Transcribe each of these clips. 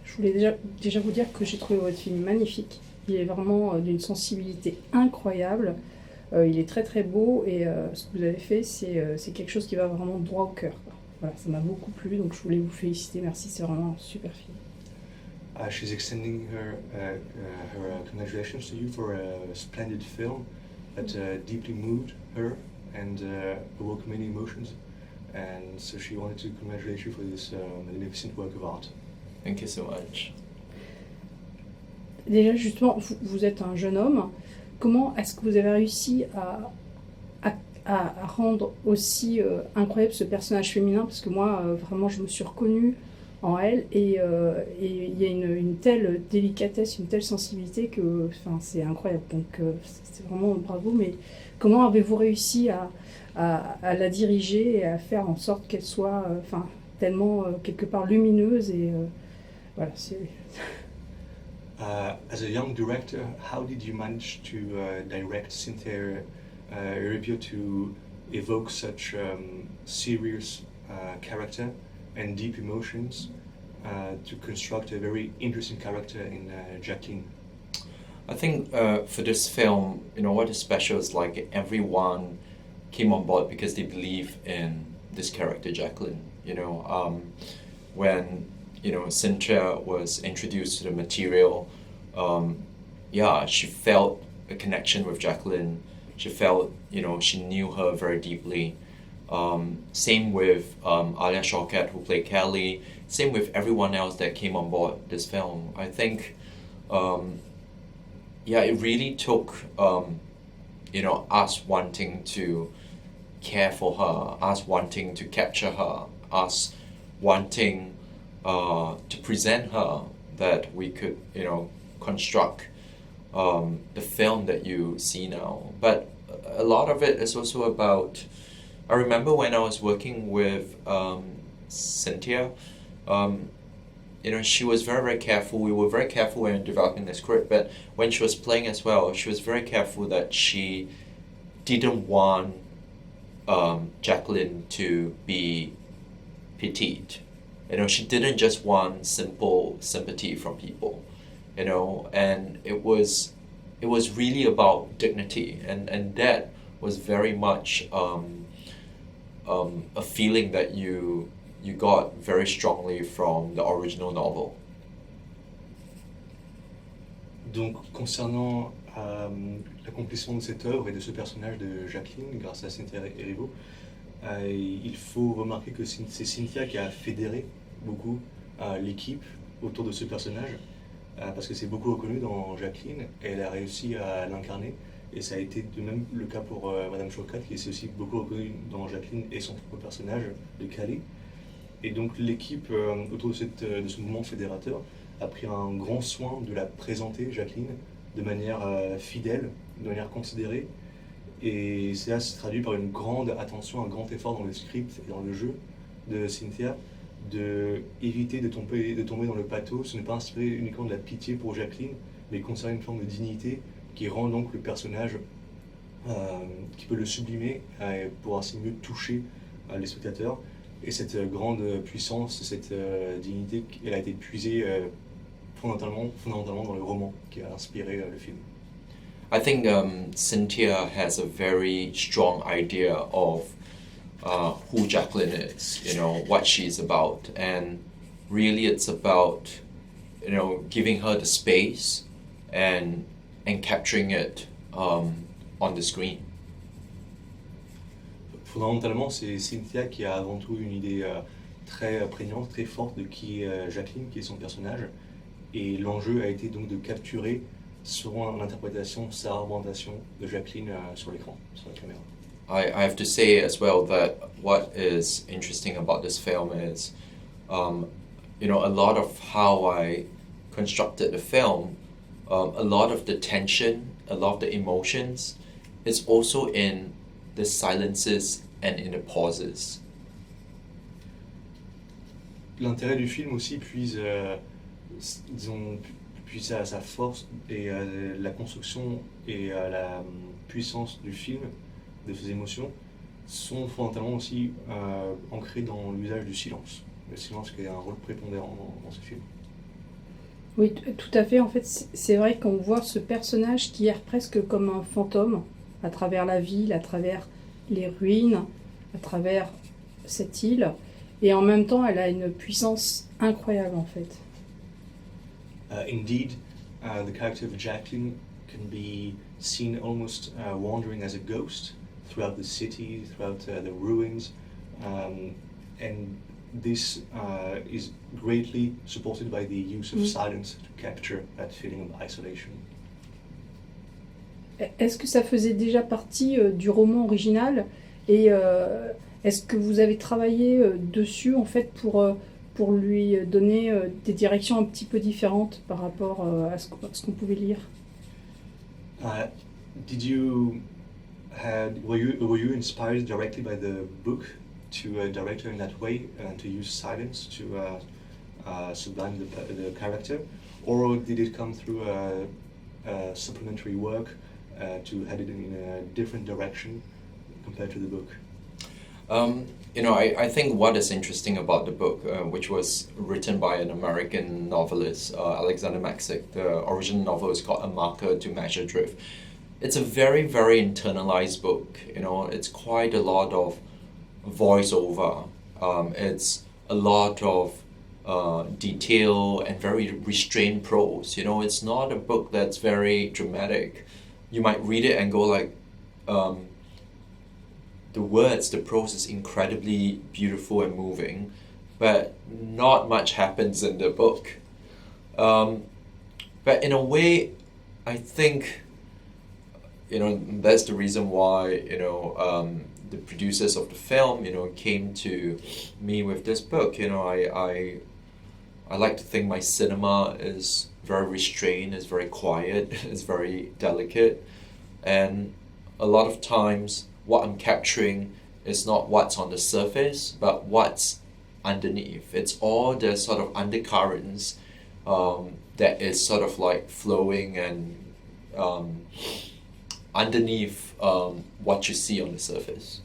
Je voulais déjà vous dire que j'ai trouvé votre film magnifique. Il est vraiment d'une sensibilité incroyable. Il est très très beau et ce que vous avez fait, c'est quelque chose qui va vraiment droit au cœur. Voilà, ça m'a beaucoup plu, donc je voulais vous féliciter. Merci, c'est vraiment un super film. She's extending her congratulations to you for a splendid film that deeply moved her and awoke many emotions. And so she wanted to congratulate you for this magnificent work of art. Thank you so much. Déjà, justement, vous êtes un jeune homme. Comment est-ce que vous avez réussi à rendre aussi incroyable ce personnage féminin? Parce que moi, vraiment, je me suis reconnue en elle et il y a une telle délicatesse, une telle sensibilité que c'est incroyable. Donc, c'est vraiment bravo. Mais comment avez-vous réussi à la diriger et à faire en sorte qu'elle soit tellement quelque part lumineuse et voilà, c'est... As a young director, how did you manage to direct Cynthia Erivo to evoke such serious character and deep emotions to construct a very interesting character in Jacqueline? I think for this film, what is special is like everyone came on board because they believe in this character, Jacqueline. When Cynthia was introduced to the material, she felt a connection with Jacqueline. She felt, she knew her very deeply. Same with Alia Shawkat, who played Kelly. Same with everyone else that came on board this film. I think, it really took, us wanting to care for her, us wanting to capture her, us wanting to present her, that we could, construct the film that you see now. But a lot of it is also about, I remember when I was working with Cynthia, she was very, very careful. We were very careful when developing the script, but when she was playing as well, she was very careful that she didn't want Jacqueline to be petite. She didn't just want simple sympathy from people, and it was really about dignity, and that was very much a feeling that you got very strongly from the original novel. Donc, concernant l'accomplissement de cette œuvre et de ce personnage de Jacqueline, grâce à Cynthia Erivo, il faut remarquer que c'est Cynthia qui a fédéré beaucoup l'équipe autour de ce personnage, parce que c'est beaucoup reconnu dans Jacqueline, et elle a réussi à l'incarner, et ça a été de même le cas pour Madame Chocat, qui est aussi beaucoup reconnue dans Jacqueline et son propre personnage de Cali. Et donc l'équipe autour de ce mouvement fédérateur a pris un grand soin de la présenter, Jacqueline, de manière fidèle, de manière considérée, et cela se traduit par une grande attention, un grand effort dans le script et dans le jeu de Cynthia, de éviter de tomber dans le pathos, ne pas inspirer uniquement de la pitié pour Jacqueline, mais conserver une forme de dignité qui rend donc le personnage, qui peut le sublimer pour ainsi mieux toucher les spectateurs. Et cette grande puissance, cette dignité, elle a été puisée fondamentalement dans le roman qui a inspiré le film. I think Cynthia has a very strong idea of who Jacqueline is, what she's about, and really it's about, giving her the space and capturing it on the screen. Fondamentalement, c'est Cynthia qui a avant tout une idée très prégnante, très forte de qui est Jacqueline, qui est son personnage, et l'enjeu a été donc de capturer, selon l'interprétation, sa représentation de Jacqueline sur l'écran, sur la caméra. I have to say as well that what is interesting about this film is, a lot of how I constructed the film, a lot of the tension, a lot of the emotions, is also in the silences and in the pauses. L'intérêt du film aussi puise sa force et la construction et la puissance du film, de ses émotions, sont fondamentalement aussi ancrées dans l'usage du silence. Le silence qui a un rôle prépondérant dans ce film. Oui, tout à fait. En fait, c'est vrai qu'on voit ce personnage qui erre presque comme un fantôme à travers la ville, à travers les ruines, à travers cette île. Et en même temps, elle a une puissance incroyable en fait. Indeed, the character of Jacqueline can be seen almost wandering as a ghost throughout the city, throughout the ruins, and this is greatly supported by the use of silence to capture that feeling of isolation. Est-ce que ça faisait déjà partie du roman original et est-ce que vous avez travaillé dessus en fait pour lui donner des directions un petit peu différentes par rapport à ce qu'on pouvait lire? Did you were you inspired directly by the book to direct her in that way and to use silence to sublime the character, or did it come through supplementary work to head it in a different direction compared to the book? I think what is interesting about the book, which was written by an American novelist, Alexander Maxick, the original novel is called A Marker to Measure Drift. It's a very, very internalized book. It's quite a lot of voiceover. It's a lot of detail and very restrained prose. It's not a book that's very dramatic. You might read it and go like, the words, the prose is incredibly beautiful and moving, but not much happens in the book. But in a way, I think, that's the reason why, the producers of the film, came to me with this book. I like to think my cinema is very restrained, is very quiet, is very delicate, and a lot of times what I'm capturing is not what's on the surface, but what's underneath. It's all the sort of undercurrents that is sort of like flowing and underneath what you see on the surface.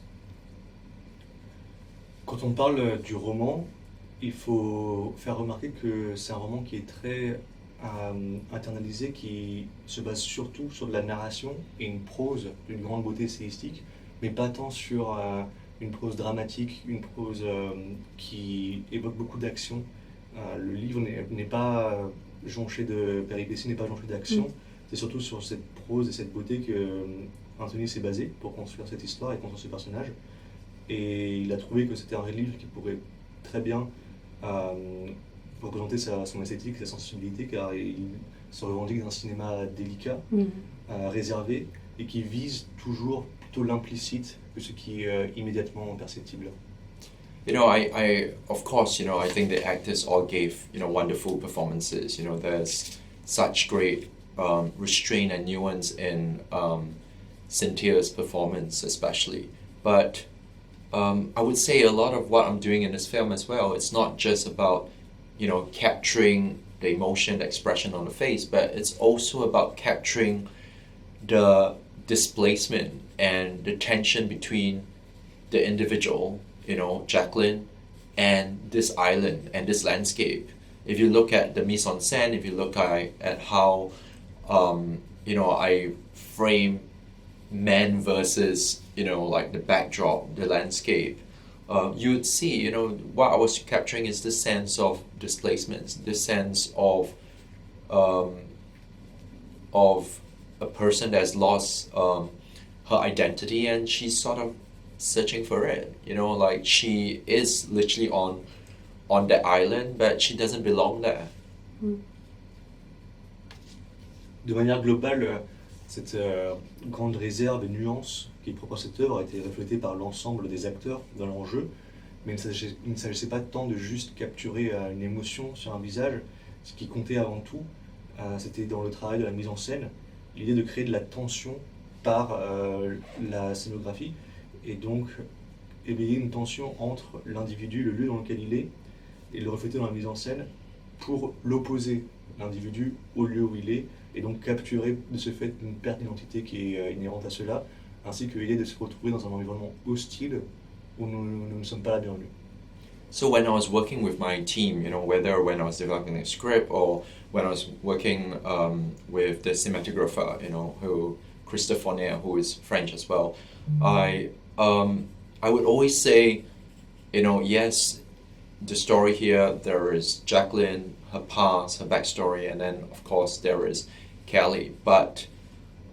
Quand on parle du roman, il faut faire remarquer que c'est un roman qui est très internalisé, qui se base surtout sur de la narration et une prose d'une grande beauté essayistique, mais pas tant sur une prose dramatique, une prose qui évoque beaucoup d'action. Le livre n'est pas jonché de péripéties, n'est pas jonché d'action. C'est surtout sur cette prose et cette beauté que Anthony s'est basé pour construire cette histoire et construire ce personnage. Et il a trouvé que c'était un livre qui pourrait très bien représenter son esthétique, sa sensibilité, car il se revendique d'un cinéma délicat, réservé, et qui vise toujours plutôt l'implicite que ce qui est immédiatement perceptible. I of course, I think the actors all gave, wonderful performances. There's such great restraint and nuance in Cynthia's performance, especially. But I would say a lot of what I'm doing in this film as well, it's not just about, capturing the emotion, the expression on the face, but it's also about capturing the displacement and the tension between the individual, Jacqueline, and this island and this landscape. If you look at the mise en scène, if you look at how, I frame men versus, like the backdrop, the landscape, you would see, what I was capturing is this sense of displacement, this sense of a person that's lost her identity, and she's sort of searching for it. Like she is literally on the island, but she doesn't belong there. De manière globale, cette grande réserve et nuance qui est propre à cette œuvre a été reflétée par l'ensemble des acteurs dans leur jeu, mais il ne s'agissait pas tant de juste capturer une émotion sur un visage. Ce qui comptait avant tout, c'était dans le travail de la mise en scène, l'idée de créer de la tension par la scénographie, et donc éveiller une tension entre l'individu, le lieu dans lequel il est, et le refléter dans la mise en scène pour l'opposer, l'individu, au lieu où il est, et donc capturer de ce fait une perte d'identité qui est inhérente à cela, ainsi que l'idée de se retrouver dans un environnement hostile où nous ne sommes pas la bienvenue. So when I was working with my team, whether when I was developing a script or when I was working with the cinematographer, who Christophe Fournier, who is French as well, I would always say, yes, the story here, there is Jacqueline, her past, her backstory, and then of course there is Kelly. But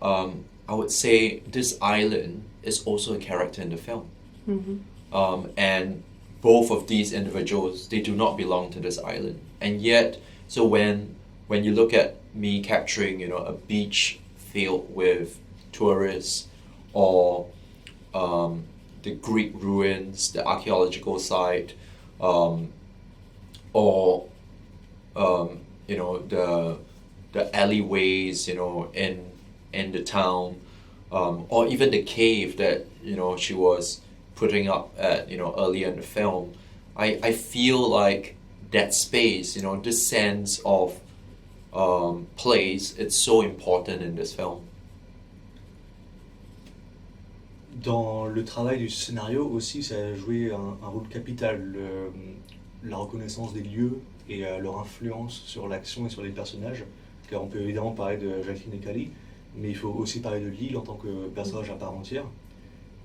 I would say this island is also a character in the film. Mm-hmm. And both of these individuals, they do not belong to this island. And yet, so when you look at me capturing, a beach filled with tourists, or the Greek ruins, the archaeological site, or the alleyways, in the town, or even the cave that she was putting up at earlier in the film. I feel like that space, this sense of place, it's so important in this film. Dans le travail du scénario aussi, ça a joué un rôle capital, la reconnaissance des lieux et leur influence sur l'action et sur les personnages, car on peut évidemment parler de Jacqueline et Cali, mais il faut aussi parler de l'île en tant que personnage à part entière.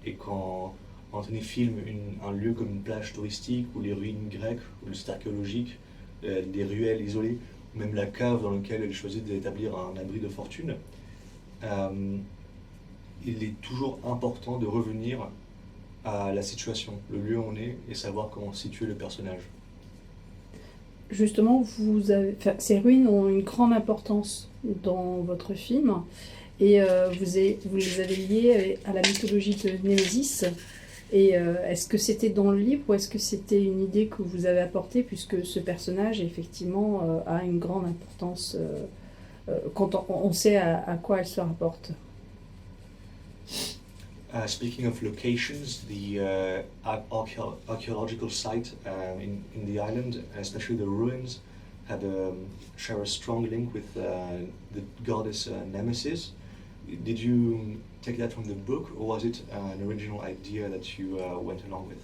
Et quand Anthony filme un lieu comme une plage touristique, ou les ruines grecques, ou le site archéologique, des ruelles isolées, ou même la cave dans laquelle elle choisit d'établir un abri de fortune, il est toujours important de revenir à la situation, le lieu où on est, et savoir comment situer le personnage. Justement, ces ruines ont une grande importance dans votre film, et vous les avez liées à la mythologie de Némésis. Et est-ce que c'était dans le livre ou est-ce que c'était une idée que vous avez apportée, puisque ce personnage effectivement a une grande importance quand on sait à quoi elle se rapporte? Speaking of locations, the archaeological site in the island, especially the ruins, share a strong link with the goddess Nemesis. Did you take that from the book, or was it an original idea that you went along with?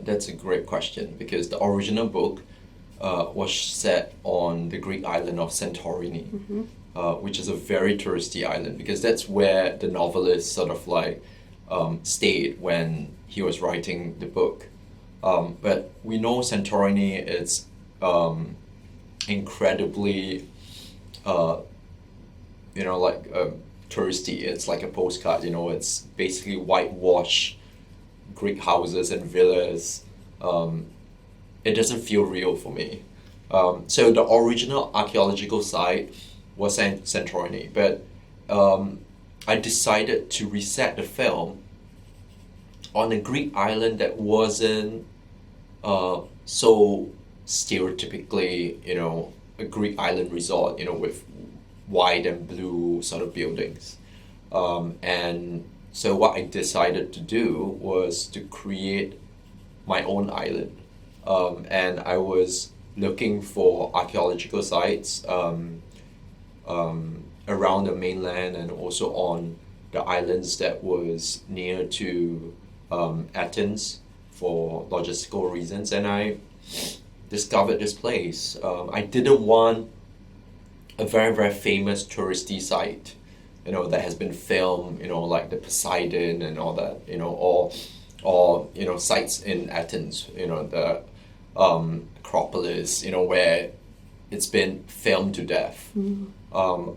That's a great question, because the original book was set on the Greek island of Santorini. Mm-hmm. Which is a very touristy island, because that's where the novelist sort of stayed when he was writing the book. But we know Santorini is incredibly, touristy. It's like a postcard, it's basically whitewashed Greek houses and villas. It doesn't feel real for me. So the original archaeological site was Santorini, but I decided to reset the film on a Greek island that wasn't so stereotypically, a Greek island resort, with white and blue sort of buildings. And so what I decided to do was to create my own island. And I was looking for archaeological sites around the mainland and also on the islands that was near to Athens for logistical reasons, and I discovered this place. I didn't want a very, very famous touristy site, that has been filmed, like the Poseidon and all that, or sites in Athens, the Acropolis, where it's been filmed to death. Mm-hmm.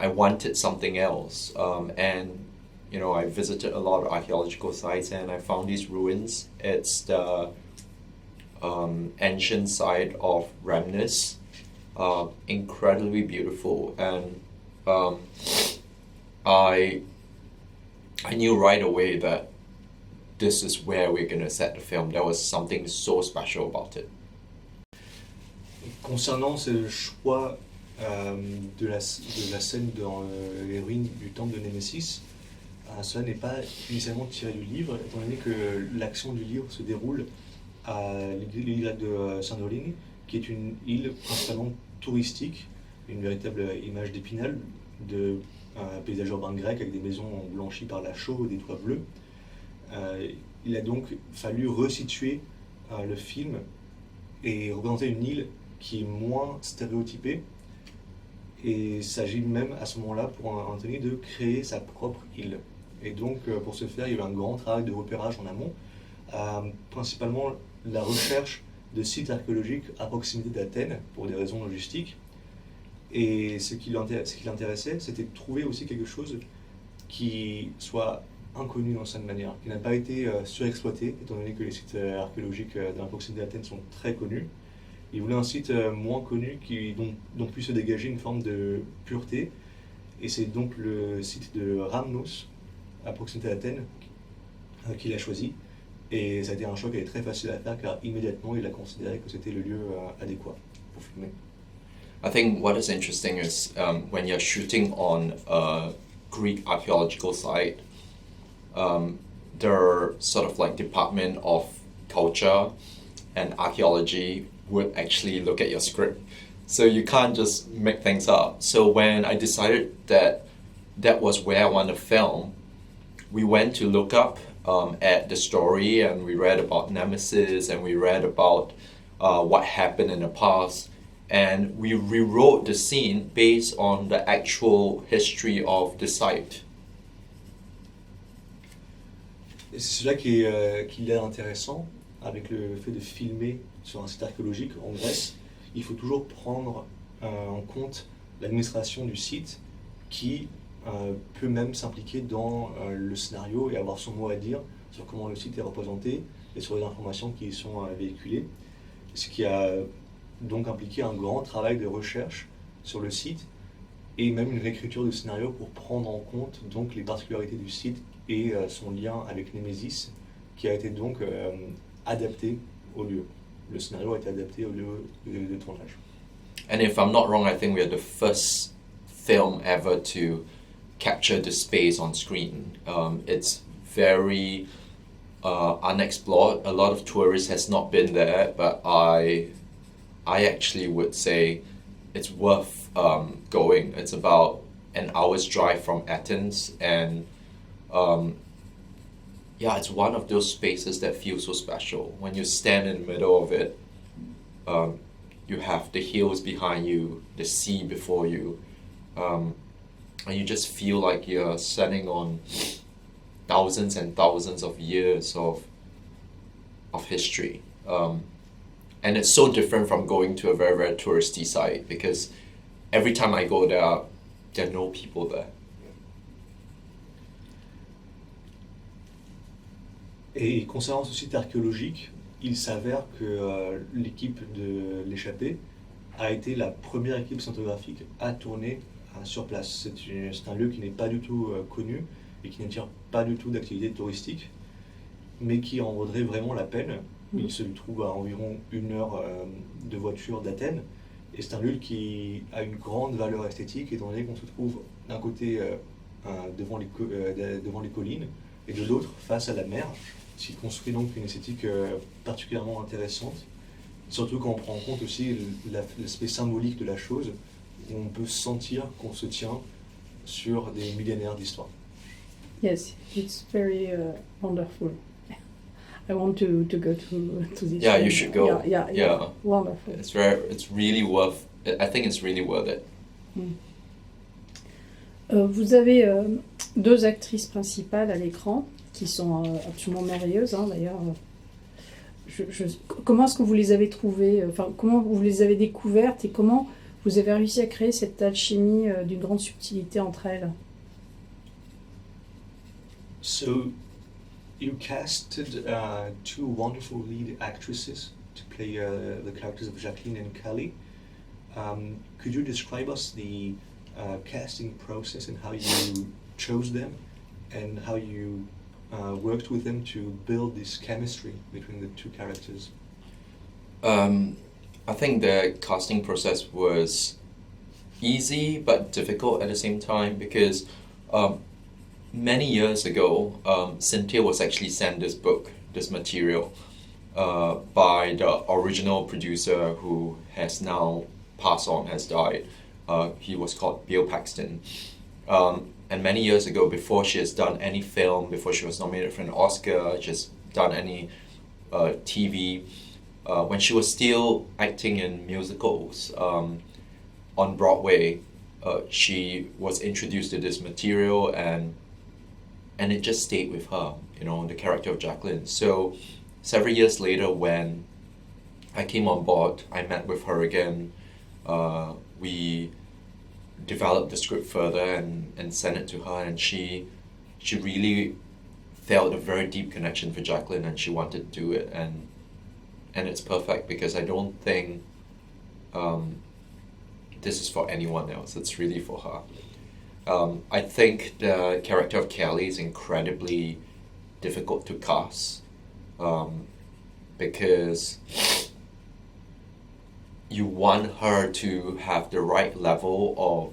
I wanted something else, and I visited a lot of archaeological sites, and I found these ruins. It's the ancient site of Rhamnus, incredibly beautiful, and I knew right away that this is where we're gonna set the film. There was something so special about it. Concernant ce choix de la scène dans les ruines du temple de Némésis, cela n'est pas initialement tiré du livre, étant donné que l'action du livre se déroule à l'île de Santorini, qui est une île principalement touristique, une véritable image d'Épinal, de paysage urbain grec avec des maisons blanchies par la chaux et des toits bleus. Il a donc fallu resituer le film et représenter une île qui est moins stéréotypée. Et il s'agit même à ce moment-là pour Anthony de créer sa propre île. Et donc pour ce faire, il y a eu un grand travail de repérage en amont, principalement la recherche de sites archéologiques à proximité d'Athènes pour des raisons logistiques. Et ce qui l'intéressait, c'était de trouver aussi quelque chose qui soit inconnu dans cette manière, qui n'a pas été surexploité, étant donné que les sites archéologiques de la proximité d'Athènes sont très connus. Il voulait un site moins connu dont puisse se dégager une forme de pureté. Et c'est donc le site de Rhamnos, à proximité d'Athènes, qu'il a choisi. Et ça a été un choix qui est très facile à faire car immédiatement il a considéré que c'était le lieu adéquat pour filmer. I think what is interesting is when you're shooting on a Greek archaeological site, there are sort of like Department of Culture and Archaeology would actually look at your script. So you can't just make things up. So when I decided that that was where I want to film, we went to look up at the story and we read about Nemesis and we read about what happened in the past. And we rewrote the scene based on the actual history of the site. Et c'est cela qui est intéressant avec le fait de filmer sur un site archéologique en Grèce. Il faut toujours prendre en compte l'administration du site qui peut même s'impliquer dans le scénario et avoir son mot à dire sur comment le site est représenté et sur les informations qui y sont véhiculées. Ce qui a donc impliqué un grand travail de recherche sur le site et même une réécriture du scénario pour prendre en compte donc les particularités du site et son lien avec Némésis qui a été donc adapté au lieu. Le scénario a été adapté au lieu de tournage. And if I'm not wrong, I think we are the first film ever to capture the space on screen. It's very unexplored. A lot of tourists has not been there, but I actually would say it's worth going. It's about an hour's drive from Athens, and yeah, it's one of those spaces that feels so special. When you stand in the middle of it, you have the hills behind you, the sea before you, and you just feel like you're standing on thousands and thousands of years of history. And it's so different from going to a very, very touristy site because every time I go there are no people there. Et concernant ce site archéologique, il s'avère que l'équipe de l'échappée a été la première équipe cinématographique à tourner sur place. C'est un lieu qui n'est pas du tout connu et qui n'attire pas du tout d'activité touristique, mais qui en vaudrait vraiment la peine. Il se trouve à environ 1 heure de voiture d'Athènes, et c'est un lieu qui a une grande valeur esthétique, étant donné qu'on se trouve d'un côté devant les collines, et de l'autre face à la mer, ce qui construit donc une esthétique particulièrement intéressante, surtout quand on prend en compte aussi l'aspect symbolique de la chose, où on peut sentir qu'on se tient sur des millénaires d'histoire. Yes, it's very wonderful. I want to go to this. Yeah, you should go. Yeah. Wonderful. It's really worth. I think it's really worth it. Vous avez 2 actrices principales à l'écran qui sont absolument merveilleuses, hein, d'ailleurs. Comment est-ce que vous les avez trouvées, comment vous les avez découvertes et comment vous avez réussi à créer cette alchimie d'une grande subtilité entre elles? So, you casted 2 wonderful lead actresses to play the characters of Jacqueline and Kelly. Could you describe us the casting process and how you chose them and how you worked with them to build this chemistry between the 2 characters? I think the casting process was easy but difficult at the same time because many years ago, Cynthia was actually sent this book, this material, by the original producer who has now passed on, has died. He was called Bill Paxton. And many years ago, before she has done any film, before she was nominated for an Oscar, just done any TV, when she was still acting in musicals on Broadway, she was introduced to this material, and it just stayed with her, the character of Jacqueline. So several years later, when I came on board, I met with her again. We developed the script further and sent it to her, and she really felt a very deep connection for Jacqueline, and she wanted to do it, and it's perfect, because I don't think this is for anyone else. It's really for her. I think the character of Kelly is incredibly difficult to cast, because you want her to have the right level of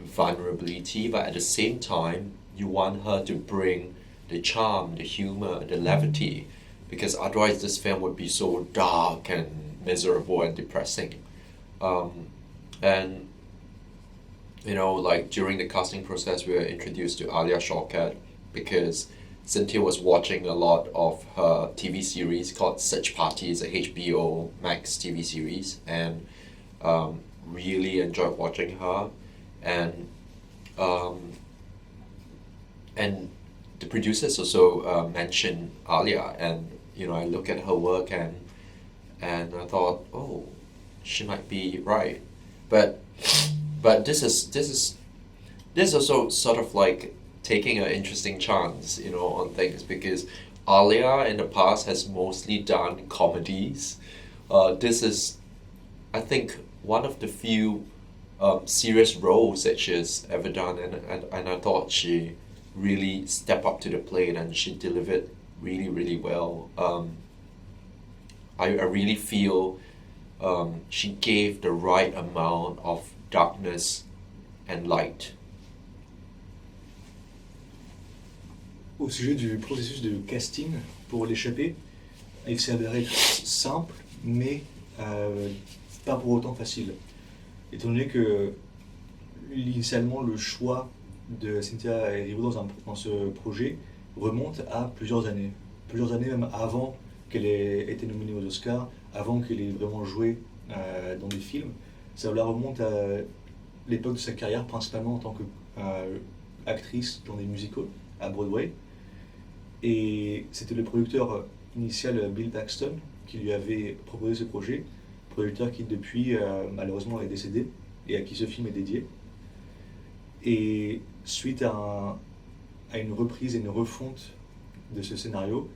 vulnerability, but at the same time, you want her to bring the charm, the humor, the levity, because otherwise this film would be so dark and miserable and depressing. And like during the casting process, we were introduced to Alia Shawkat because Cynthia was watching a lot of her TV series called Search Party. It's a HBO Max TV series, and really enjoyed watching her. And the producers also mentioned Alia, and I look at her work and I thought, oh, she might be right, but this is also sort of like taking an interesting chance, on things, because Alia in the past has mostly done comedies. This is, I think, one of the few serious roles that she has ever done, and I thought she really stepped up to the plate and she delivered really, really well. I really feel she gave the right amount of darkness and light. Au sujet du processus de casting pour l'échapper, il s'est avéré simple, mais pas pour autant facile. Étant donné que, initialement, le choix de Cynthia Erivo dans ce projet remonte à plusieurs années même avant qu'elle ait été nominée aux Oscars, avant qu'elle ait vraiment joué dans des films. Ça la remonte à l'époque de sa carrière, principalement en tant qu'actrice dans des musicals à Broadway. Et c'était le producteur initial Bill Paxton qui lui avait proposé ce projet, producteur qui depuis malheureusement est décédé et à qui ce film est dédié. Et suite à une reprise et une refonte de ce scénario,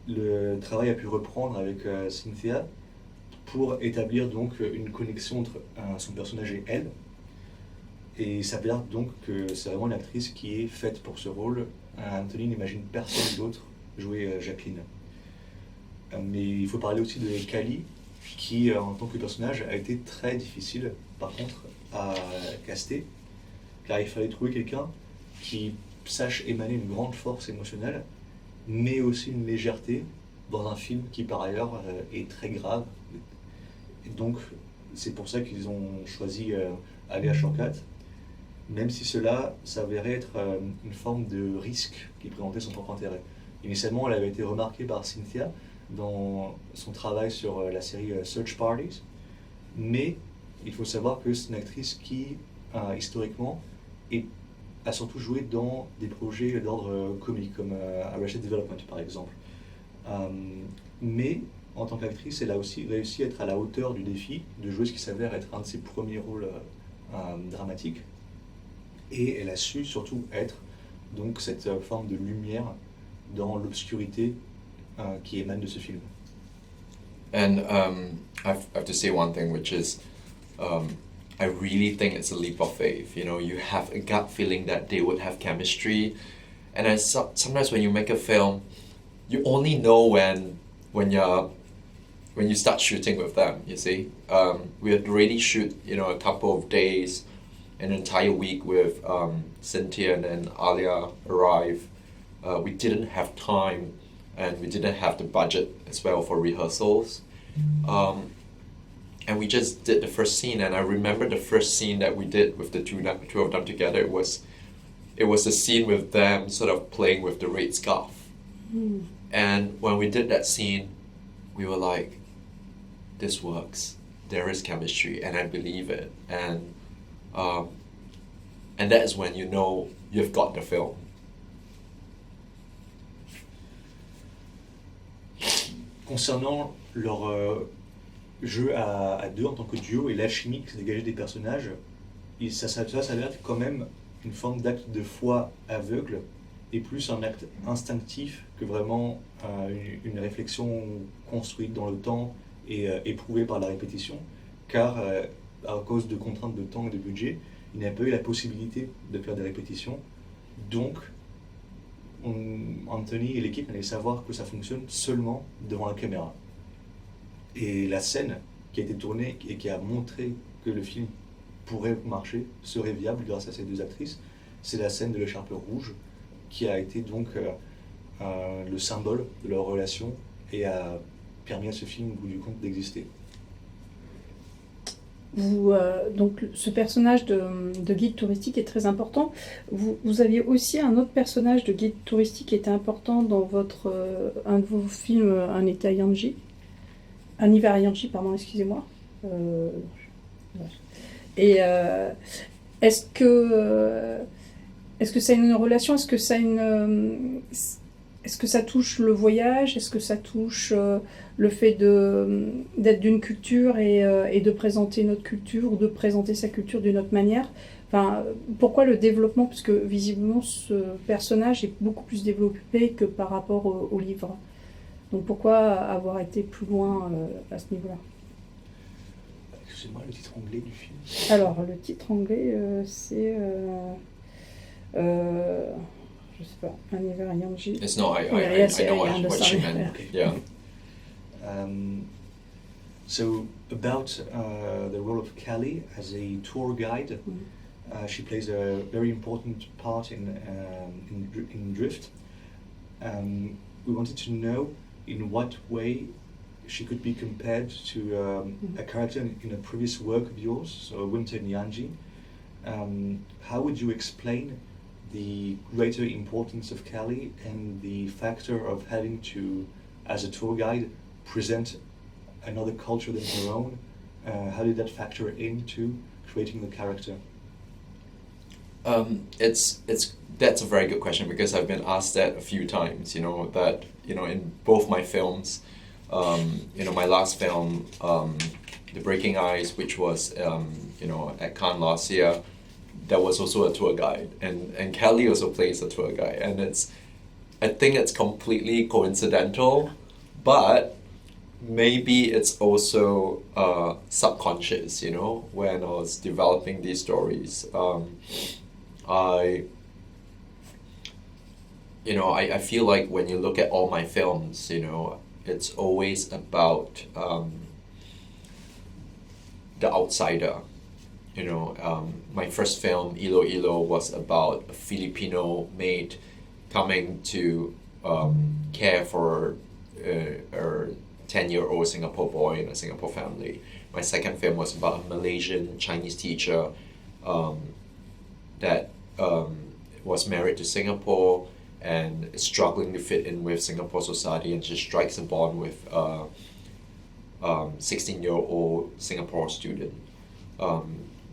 le travail a pu reprendre avec Cynthia pour établir donc une connexion entre son personnage et elle. Et il s'avère donc que c'est vraiment une actrice qui est faite pour ce rôle. Anthony n'imagine personne d'autre jouer Jacqueline. Mais il faut parler aussi de Kali, qui en tant que personnage a été très difficile par contre à caster, car il fallait trouver quelqu'un qui sache émaner une grande force émotionnelle, mais aussi une légèreté dans un film qui par ailleurs est très grave. Et donc c'est pour ça qu'ils ont choisi Alia Shawkat, même si cela s'avérait être une forme de risque qui présentait son propre intérêt. Initialement, elle avait été remarquée par Cynthia dans son travail sur la série Search Parties, mais il faut savoir que c'est une actrice qui, historiquement, a surtout joué dans des projets d'ordre comique, comme Arrested Development par exemple. Mais en tant qu'actrice, elle a aussi réussi à être à la hauteur du défi de jouer ce qui s'avère être un de ses premiers rôles dramatiques. Et elle a su surtout être donc cette forme de lumière dans l'obscurité qui émane de ce film. And I have to say one thing, which is I really think it's a leap of faith. You have a gut feeling that they would have chemistry, and sometimes when you make a film, you only know when you start shooting with them. You see, we had already shoot a couple of days, an entire week with Cynthia, and then Alia arrived. We didn't have time, and we didn't have the budget as well for rehearsals. And we just did the first scene, and I remember the first scene that we did with the two of them together. It was a scene with them sort of playing with the red scarf. And when we did that scene, we were like, this works. There is chemistry, and I believe it. And that is when you know you've got the film. Concernant leur jeu à deux en tant que duo et l'alchimie qui s'est dégagée des personnages, ça s'avère être quand même une forme d'acte de foi aveugle et plus un acte instinctif que vraiment une réflexion construite dans le temps et éprouvée par la répétition, car à cause de contraintes de temps et de budget, il n'y a pas eu la possibilité de faire des répétitions. Donc, Anthony et l'équipe allaient savoir que ça fonctionne seulement devant la caméra. Et la scène qui a été tournée et qui a montré que le film pourrait marcher, serait viable grâce à ces deux actrices, c'est la scène de l'écharpe rouge qui a été donc le symbole de leur relation et a permis à ce film, au bout du compte, d'exister. Donc ce personnage de guide touristique est très important. Vous aviez aussi un autre personnage de guide touristique qui était important dans un de vos films, Un hiver à Yanji, pardon, excusez-moi. Et est-ce que ça a une relation? Est-ce que ça touche le voyage? Est-ce que ça touche le fait d'être d'une culture et de présenter notre culture ou de présenter sa culture d'une autre manière? Enfin, pourquoi le développement? Parce que visiblement, ce personnage est beaucoup plus développé que par rapport au livre. Donc pourquoi avoir été plus loin à ce niveau-là? Excusez-moi, le titre anglais du film? Alors, le titre anglais, c'est... je sais pas, Un hiver à Yanji. It's not, I know what she meant. Okay. Yeah. So about the role of Callie as a tour guide, she plays a very important part in Drift. We wanted to know in what way she could be compared to a character in a previous work of yours, so Winter in Yanji. How would you explain the greater importance of Callie and the factor of having to, as a tour guide, present another culture than her own? How did that factor into creating the character? That's a very good question, because I've been asked that a few times. In both my films, my last film, The Breaking Ice, which was at Cannes last year, there was also a tour guide, and Kelly also plays a tour guide, and I think it's completely coincidental, but maybe it's also subconscious. When I was developing these stories, I feel like when you look at all my films, it's always about the outsider. My first film, Ilo Ilo, was about a Filipino maid coming to care for a 10-year-old Singapore boy in a Singapore family. My second film was about a Malaysian Chinese teacher that was married to Singapore and is struggling to fit in with Singapore society, and she strikes a bond with a 16-year-old Singapore student.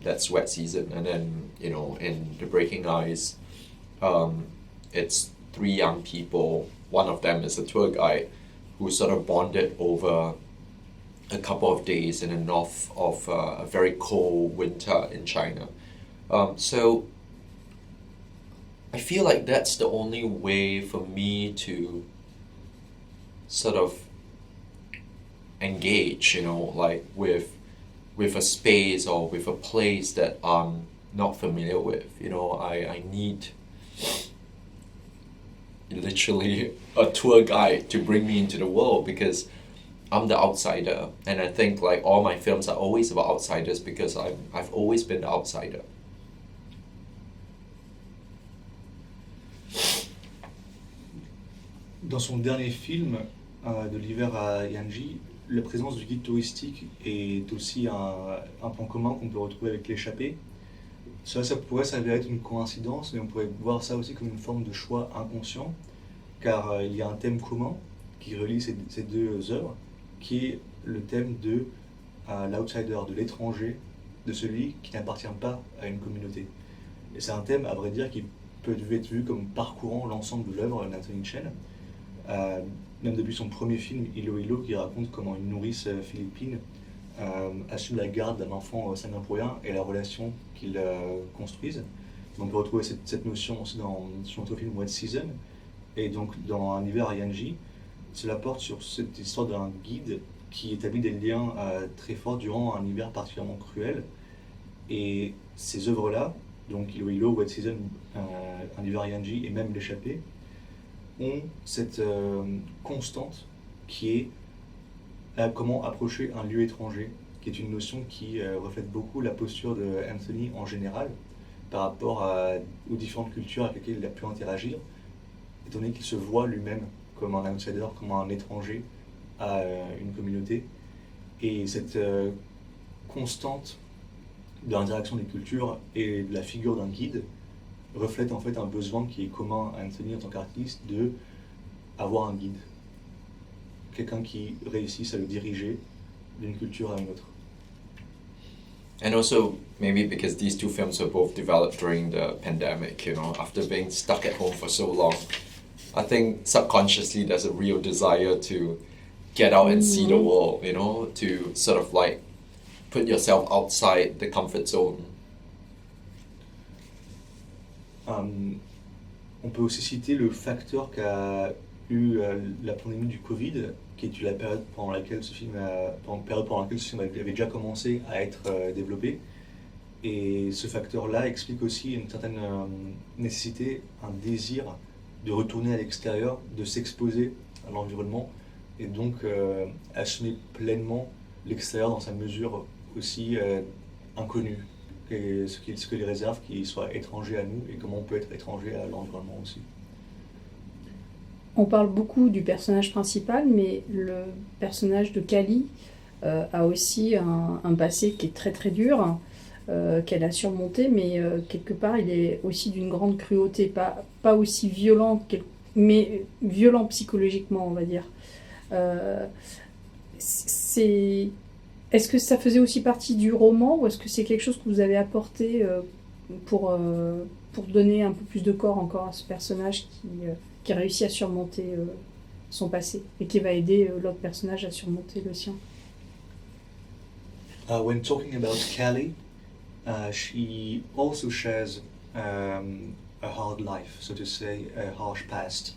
That's wet season. And then, in The Breaking Ice, it's three young people. One of them is a tour guide who sort of bonded over a couple of days in the north of a very cold winter in China. So I feel like that's the only way for me to sort of engage, with a space or with a place that I'm not familiar with. I need literally a tour guide to bring me into the world, because I'm the outsider, and I think like all my films are always about outsiders, because I've always been the outsider. Dans son dernier film, de l'hiver à Yanji, la présence du guide touristique est aussi un point commun qu'on peut retrouver avec l'échappée. Ça pourrait s'avérer être une coïncidence, mais on pourrait voir ça aussi comme une forme de choix inconscient, car il y a un thème commun qui relie ces deux œuvres, qui est le thème de l'outsider, de l'étranger, de celui qui n'appartient pas à une communauté. Et c'est un thème, à vrai dire, qui peut être vu comme parcourant l'ensemble de l'œuvre d'Anthony Chen, même depuis son premier film, Ilo Ilo, qui raconte comment une nourrice philippine assume la garde d'un enfant singapourien et la relation qu'ils construisent. Donc on peut retrouver cette notion aussi dans son autre film Wet Season. Et donc dans Un hiver à Yanji, cela porte sur cette histoire d'un guide qui établit des liens très forts durant un hiver particulièrement cruel. Et ces œuvres-là, donc Ilo Ilo, Wet Season, Un hiver à Yanji et même L'échappée, ont cette constante qui est comment approcher un lieu étranger, qui est une notion qui reflète beaucoup la posture de Anthony en général par rapport aux différentes cultures avec lesquelles il a pu interagir, étant donné qu'il se voit lui-même comme un outsider, comme un étranger à une communauté. Et cette constante de l'interaction des cultures et de la figure d'un guide reflète en fait un besoin qui est commun à Anthony en tant qu'artiste de avoir un guide, quelqu'un qui réussisse à le diriger d'une culture à une autre. And also, maybe because these two films were both developed during the pandemic, you know, after being stuck at home for so long, I think subconsciously there's a real desire to get out and see the world, you know, to sort of like put yourself outside the comfort zone. On peut aussi citer le facteur qu'a eu la pandémie du Covid, qui est la période pendant laquelle ce film avait déjà commencé à être développé. Et ce facteur-là explique aussi une certaine nécessité, un désir de retourner à l'extérieur, de s'exposer à l'environnement et donc assumer pleinement l'extérieur dans sa mesure aussi inconnue. Et ce que les réserve qu'il soit étranger à nous et comment on peut être étranger à l'environnement aussi. On parle beaucoup du personnage principal, mais le personnage de Kali a aussi un passé qui est très très dur, qu'elle a surmonté, mais quelque part il est aussi d'une grande cruauté, pas aussi violent, mais violent psychologiquement, on va dire. Est-ce que ça faisait aussi partie du roman, ou est-ce que c'est quelque chose que vous avez apporté pour donner un peu plus de corps encore à ce personnage qui réussit à surmonter son passé et qui va aider l'autre personnage à surmonter le sien? When talking about Callie, she also shares a hard life, so to say, a harsh past.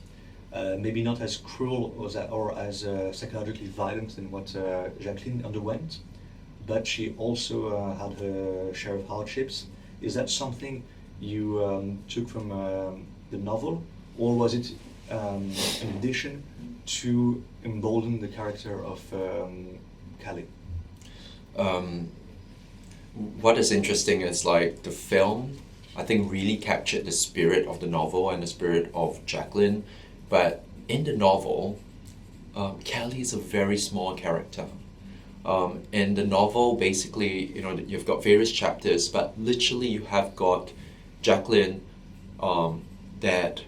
Maybe not as cruel or as psychologically violent than what Jacqueline underwent, but she also had her share of hardships. Is that something you took from the novel, or was it an addition to embolden the character of Callie? What is interesting is like the film, I think, really captured the spirit of the novel and the spirit of Jacqueline. But in the novel, Kelly is a very small character. In the novel, basically, you know, you've got various chapters, but literally you have got Jacqueline that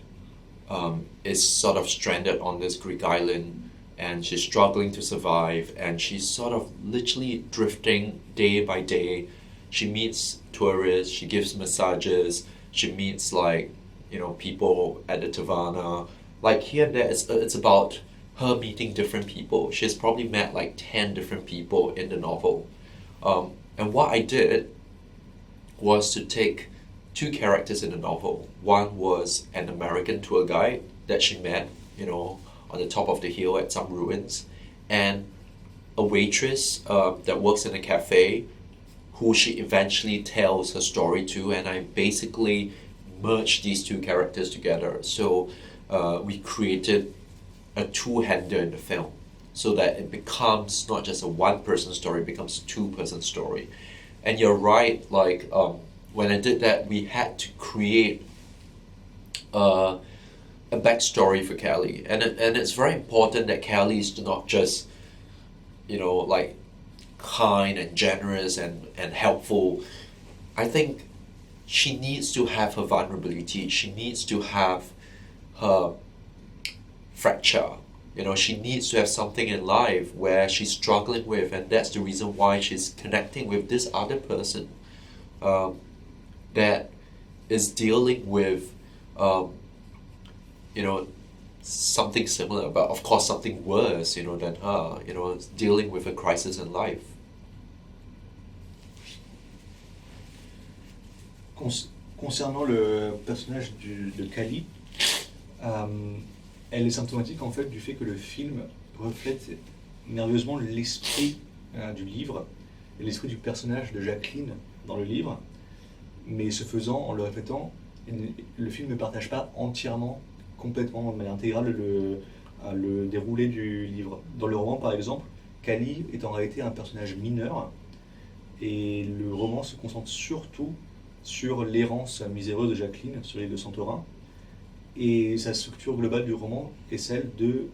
is sort of stranded on this Greek island, and she's struggling to survive, and she's sort of literally drifting day by day. She meets tourists, she gives massages, she meets like, you know, people at the taverna. Like here and there, it's about her meeting different people. She's probably met like 10 different people in the novel. And what I did was to take two characters in the novel. One was an American tour guide that she met, you know, on the top of the hill at some ruins, and a waitress that works in a cafe who she eventually tells her story to, and I basically merged these two characters together. So we created a two-hander in the film so that it becomes not just a one-person story, it becomes a two-person story. And you're right, like when I did that, we had to create a backstory for Callie. And it's very important that Callie is not just, you know, like kind and generous and helpful. I think she needs to have her vulnerability. She needs to have her fracture. You know, she needs to have something in life where she's struggling with, and that's the reason why she's connecting with this other person that is dealing with, you know, something similar, but of course something worse, you know, than her. You know, dealing with a crisis in life. Concernant le personnage de Kali, elle est symptomatique en fait du fait que le film reflète nerveusement l'esprit du livre et l'esprit du personnage de Jacqueline dans le livre, mais ce faisant, en le reflétant, le film ne partage pas entièrement, complètement, de manière intégrale, le déroulé du livre. Dans le roman, par exemple, Kali est en réalité un personnage mineur, et le roman se concentre surtout sur l'errance miséreuse de Jacqueline sur l'île de Santorin, et sa structure globale du roman est celle de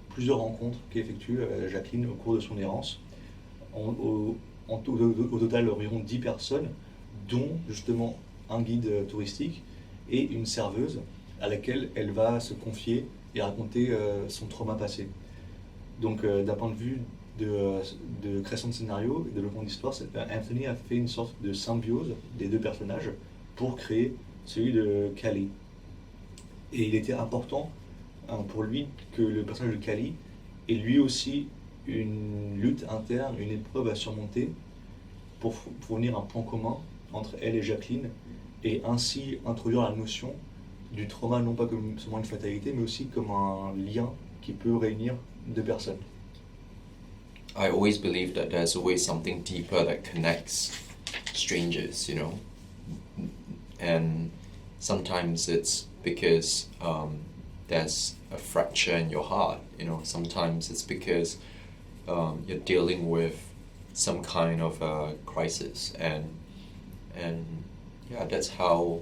plusieurs rencontres qu'effectue Jacqueline au cours de son errance. Au total, environ 10 personnes, dont justement un guide touristique et une serveuse à laquelle elle va se confier et raconter son trauma passé. Donc d'un point de vue de création de scénario et de développement d'histoire, Anthony a fait une sorte de symbiose des deux personnages pour créer celui de Kali. Et il était important pour lui que le personnage de Kali ait lui aussi une lutte interne, une épreuve à surmonter pour fournir un point commun entre elle et Jacqueline, et ainsi introduire la notion du trauma non pas comme seulement une fatalité, mais aussi comme un lien qui peut réunir deux personnes. I always believe that there's always something deeper that connects strangers, you know. And sometimes it's because there's a fracture in your heart, you know. Sometimes it's because you're dealing with some kind of a crisis, and yeah, that's how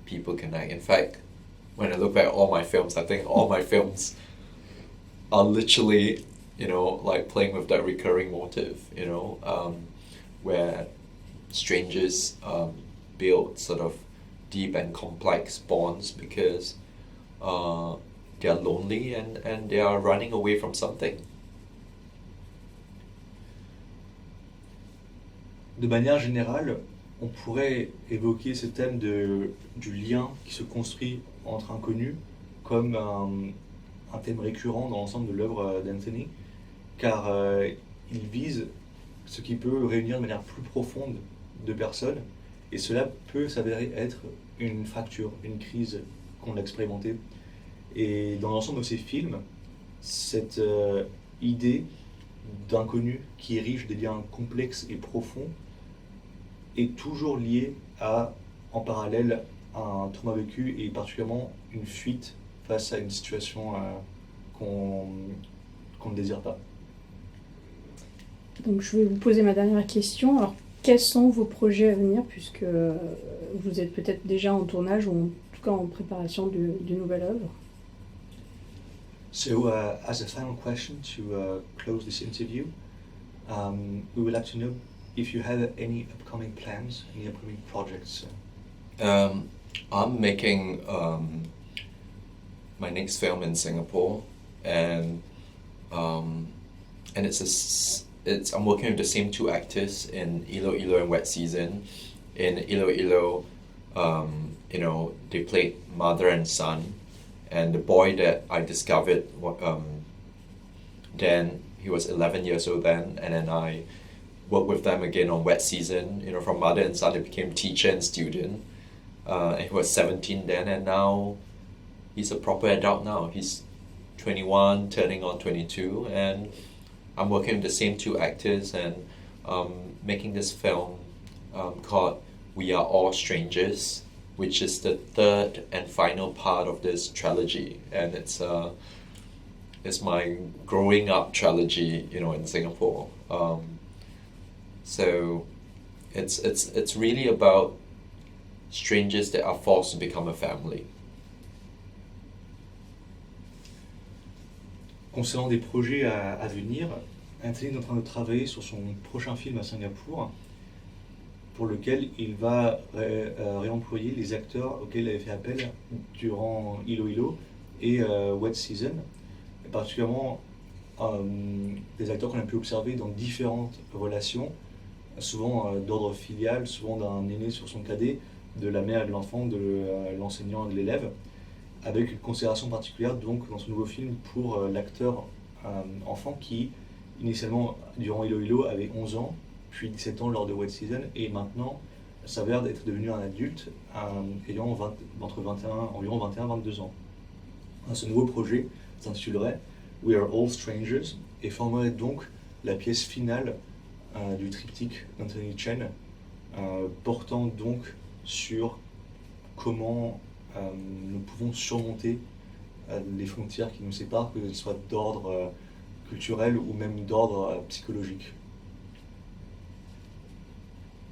people connect. In fact, when I look back at all my films, I think all my films are literally, you know, like playing with that recurring motive, you know, where strangers build sort of deep and complex bonds because they're lonely and they are running away from something. De manière générale, on pourrait évoquer ce thème du lien qui se construit entre inconnus comme un thème récurrent dans l'ensemble de l'œuvre d'Anthony, car il vise ce qui peut réunir de manière plus profonde deux personnes, et cela peut s'avérer être une fracture, une crise qu'on a expérimentée. Et dans l'ensemble de ces films, cette idée d'inconnu qui érige des liens complexes et profonds est toujours liée à, en parallèle, un trauma vécu et particulièrement une fuite face à une situation qu'on ne désire pas. Donc je vais vous poser ma dernière question. Alors, quels sont vos projets à venir, puisque vous êtes peut-être déjà en tournage ou en tout cas en préparation d'une nouvelle œuvre? So, as a final question to close this interview, we would like to know if you have any upcoming plans, any upcoming projects. I'm making my next film in Singapore, and I'm working with the same two actors in Ilo Ilo and Wet Season. In Ilo Ilo, you know, they played mother and son, and the boy that I discovered, then he was 11 years old then, and then I worked with them again on Wet Season. You know, from mother and son, they became teacher and student. And he was 17 then, and now he's a proper adult now. He's 21, turning on 22, and I'm working with the same two actors and making this film called We Are All Strangers, which is the third and final part of this trilogy, and it's my growing up trilogy, you know, in Singapore. So it's really about strangers that are forced to become a family. Concernant des projets à venir, Anthony est en train de travailler sur son prochain film à Singapour, pour lequel il va réemployer les acteurs auxquels il avait fait appel durant Ilo Ilo et Wet Season. particulièrement des acteurs qu'on a pu observer dans différentes relations, souvent d'ordre filial, souvent d'un aîné sur son cadet, de la mère et de l'enfant, de l'enseignant et de l'élève, avec une considération particulière donc dans ce nouveau film pour l'acteur enfant qui, initialement, durant Ilo Ilo, avait 11 ans, puis 17 ans lors de Wet Season, et maintenant s'avère d'être devenu un adulte ayant environ 21-22 ans. Ce nouveau projet s'intitulerait We Are All Strangers et formerait donc la pièce finale du triptyque d'Anthony Chen, portant donc sur comment nous pouvons surmonter les frontières qui nous séparent, que ce soit d'ordre culturel ou même d'ordre psychologique.